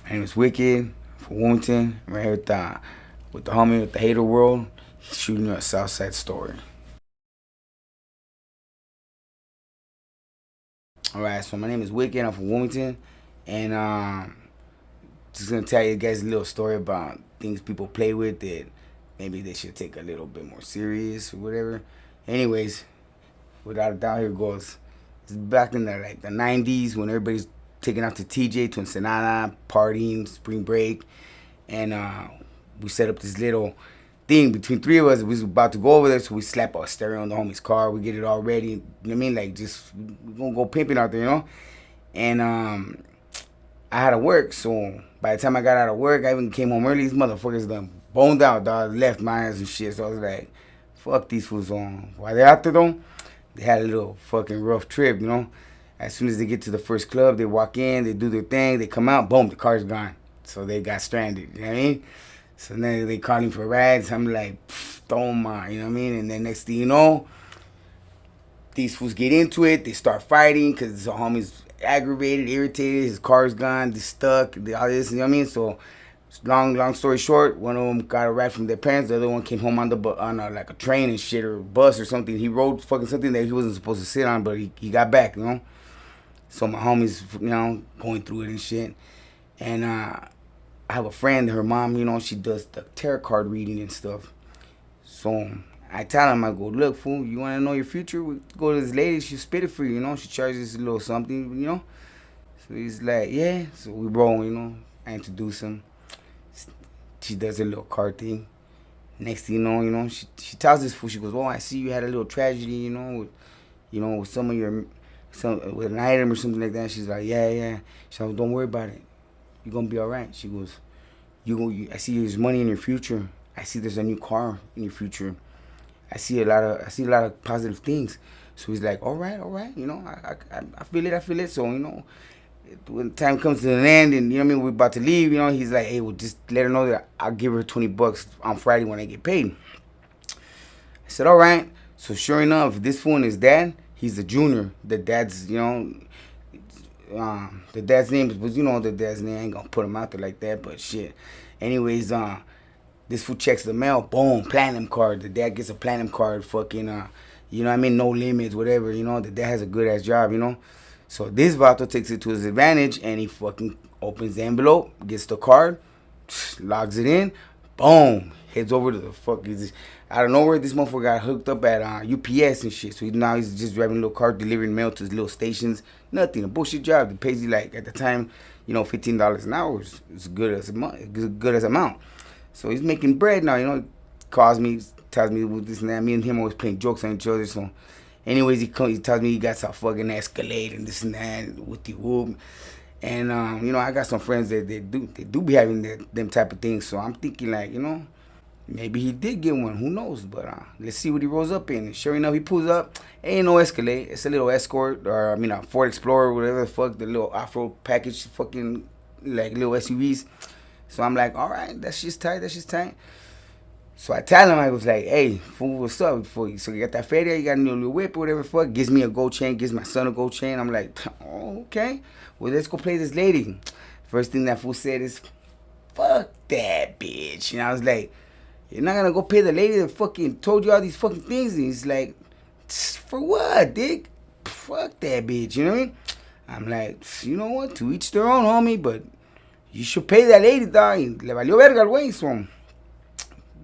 My name is Wicked from Wilmington. I'm right here with the homie with TheHaterWorld. He's shooting you a Southside story. Alright, so my name is Wicked. I'm from Wilmington. And just gonna tell you guys a little story about things people play with that maybe they should take a little bit more serious or whatever. Anyways, without a doubt, here goes. It's back in the 90s when everybody's taking out to TJ, to Ensenada, partying, spring break, and we set up this little thing between three of us. We was about to go over there, so we slap our stereo on the homie's car. We get it all ready. You know what I mean? Like, just, we gonna go pimping out there, you know? And I had to work, so by the time I got out of work, I even came home early. These motherfuckers done boned out, dog, left my ass and shit. So I was like, fuck these fools on. While they're out there, though, they had a little fucking rough trip, you know? As soon as they get to the first club, they walk in, they do their thing, they come out, boom, the car's gone. So they got stranded, you know what I mean? So then they calling for rides. I'm like, toma, you know what I mean? And then next thing you know, these fools get into it, they start fighting because the homie's aggravated, irritated, his car's gone, they're stuck, all this, you know what I mean? So long story short, one of them got a ride from their parents, the other one came home on like a train and shit or a bus or something. He rode fucking something that he wasn't supposed to sit on, but he got back, you know? So my homie's, you know, going through it and shit. And I have a friend, her mom, you know, she does the tarot card reading and stuff. So I tell him, I go, look, fool, you want to know your future? We go to this lady, she'll spit it for you, you know? She charges a little something, you know? So he's like, yeah. So we roll, you know? I introduce him. She does a little card thing. Next thing you know, she tells this fool, she goes, oh, I see you had a little tragedy, you know, with some of your... with an item or something like that. She's like, yeah. She goes, don't worry about it. You're gonna be all right. She goes, I see there's money in your future. I see there's a new car in your future. I see a lot of positive things. So he's like, all right. You know, I feel it. So, you know, when time comes to an end and, you know what I mean, we're about to leave, you know, he's like, hey, well, just let her know that I'll give her $20 on Friday when I get paid. I said, all right. So sure enough, this fool and his dad, he's a junior. The dad's, you know, the dad's name was, you know, the dad's name. I ain't gonna put him out there like that, but shit. Anyways, this fool checks the mail, boom, platinum card. The dad gets a platinum card, fucking, you know what I mean, no limits, whatever, you know. The dad has a good ass job, you know. So this vato takes it to his advantage, and he fucking opens the envelope, gets the card, logs it in, boom, heads over to the fucking... Out of nowhere, this motherfucker got hooked up at UPS and shit. So now he's just driving a little car, delivering mail to his little stations. Nothing, a bullshit job. It pays you, like, at the time, you know, $15 an hour is good as amount. So he's making bread now, you know. He calls me, tells me this and that. Me and him always playing jokes on each other. So anyways, he tells me he got some fucking Escalade and this and that with the whoop. And, you know, I got some friends that they do be having them type of things. So I'm thinking, like, you know, maybe he did get one. Who knows? But let's see what he rolls up in. And sure enough, he pulls up. Ain't no Escalade. It's a little Escort, or I mean a Ford Explorer, whatever the fuck, the little off-road package, fucking like little SUVs. So I'm like, all right, that's just tight. So I tell him, I was like, hey, fool, what's up? So you got that feria, you got a new little whip or whatever the fuck. Gives me a gold chain, gives my son a gold chain. I'm like, oh, okay. Well, let's go play this lady. First thing that fool said is, fuck that bitch. And I was like, you're not gonna go pay the lady that fucking told you all these fucking things? And he's like, for what, dick? Fuck that bitch, you know what I mean? I'm like, you know what? To each their own, homie, but you should pay that lady, dog. Le valió verga al güey, so...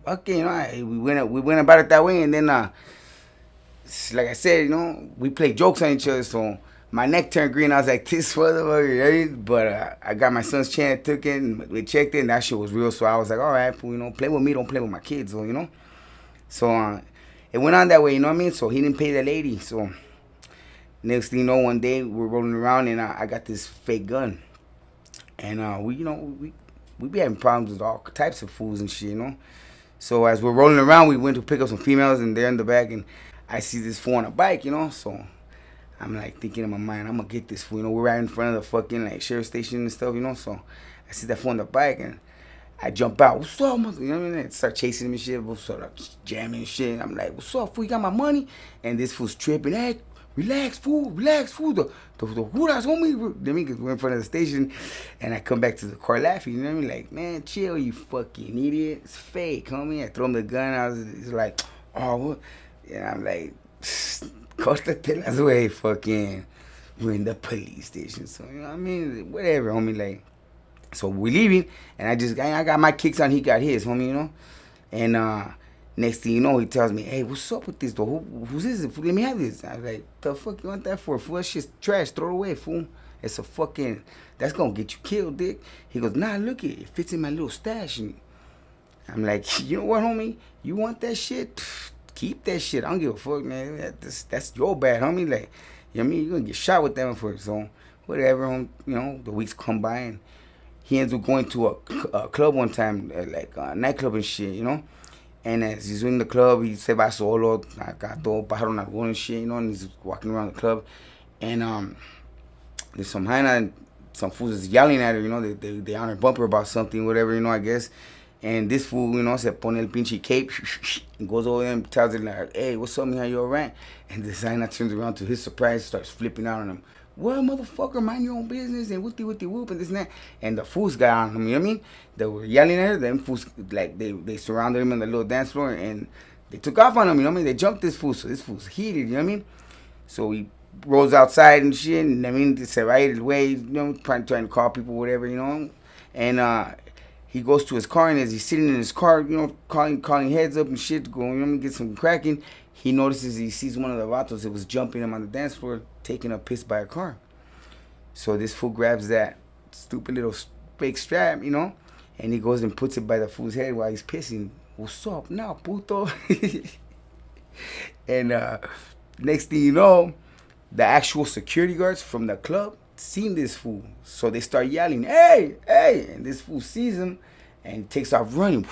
Okay, you know, we went about it that way, and then, like I said, you know, we played jokes on each other, so my neck turned green. I was like, this motherfucker, right? But I got my son's chain, I took it, and we checked it, and that shit was real, so I was like, all right, you know, play with me, don't play with my kids, so, you know? So, it went on that way, you know what I mean? So he didn't pay the lady, so next thing you know, one day, we're rolling around, and I got this fake gun, and we be having problems with all types of fools and shit, you know? So as we're rolling around, we went to pick up some females, and they're in the back, and I see this fool on a bike, you know. So I'm like thinking in my mind, I'm gonna get this fool, you know. We're right in front of the fucking like sheriff station and stuff, you know. So I see that fool on the bike, and I jump out. What's up, mother? You know what I mean? And start chasing him and shit. Start jamming and shit. I'm like, what's up, fool? You got my money? And this fool's tripping. Hey, relax, fool, the who that's homie. Then we're in front of the station, and I come back to the car laughing. You know what I mean? Like, man, chill, you fucking idiot. It's fake, homie. I throw him the gun. He's like, oh, what? And I'm like, cóstate las way, fucking. We're in the police station, so you know what I mean? Whatever, homie. Like, so we're leaving, and I got my kicks on, he got his, homie, you know. And next thing you know, he tells me, hey, what's up with this, though? Who's this? Let me have this. I was like, the fuck you want that for? Fool, that shit's trash. Throw it away, fool. It's a fucking, that's gonna get you killed, dick. He goes, nah, look it fits in my little stash. And I'm like, you know what, homie? You want that shit? Pfft, keep that shit. I don't give a fuck, man. That's your bad, homie. Like, you know what I mean? You're gonna get shot with that one for it. So, whatever, you know, the weeks come by, and he ends up going to a club one time, like a nightclub and shit, you know. And as he's in the club, he se va solo, acá todo pájaro en algodón and shit, you know, and he's walking around the club. And there's some hyena, some fools is yelling at her, you know, they on her bumper about something, whatever, you know, I guess. And this fool, you know, se pone el pinche cape and goes over there and tells her, like, hey, what's up, man, you alright? And this hyena turns around, to his surprise, starts flipping out on him. Well, motherfucker, mind your own business, and whoopty whoop and this and that. And the fools got on him, you know what I mean? They were yelling at her. Them fools, like, they surrounded him on the little dance floor, and they took off on him, you know what I mean? They jumped this fool, so this fool's heated, you know what I mean? So he rolls outside and shit, and I mean, they said right away, you know, trying to call people, whatever, you know? And he goes to his car, and as he's sitting in his car, you know, calling heads up and shit to go, you know, get some cracking, he notices, he sees one of the vatos that was jumping him on the dance floor, taking a piss by a car. So this fool grabs that stupid little fake strap, you know, and he goes and puts it by the fool's head while he's pissing. What's up now, puto? And next thing you know, the actual security guards from the club seen this fool. So they start yelling, hey, hey. And this fool sees him and takes off running,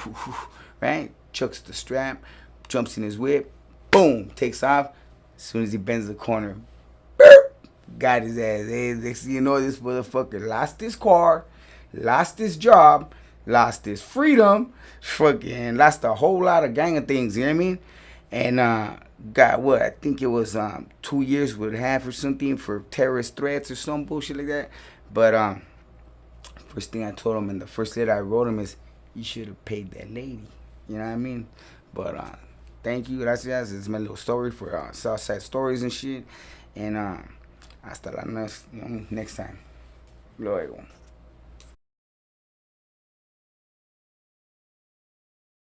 right? Chucks the strap, jumps in his whip, boom, takes off. As soon as he bends the corner, got his ass. Hey, next thing you know, this motherfucker lost his car, lost his job, lost his freedom, fucking lost a whole lot of gang of things, you know what I mean? And got what? I think it was 2 years with half or something for terrorist threats or some bullshit like that. But first thing I told him, and the first letter I wrote him is, you should have paid that lady. You know what I mean? But thank you, gracias. It's my little story for Southside Storiez and shit. And hasta la next time. Luego.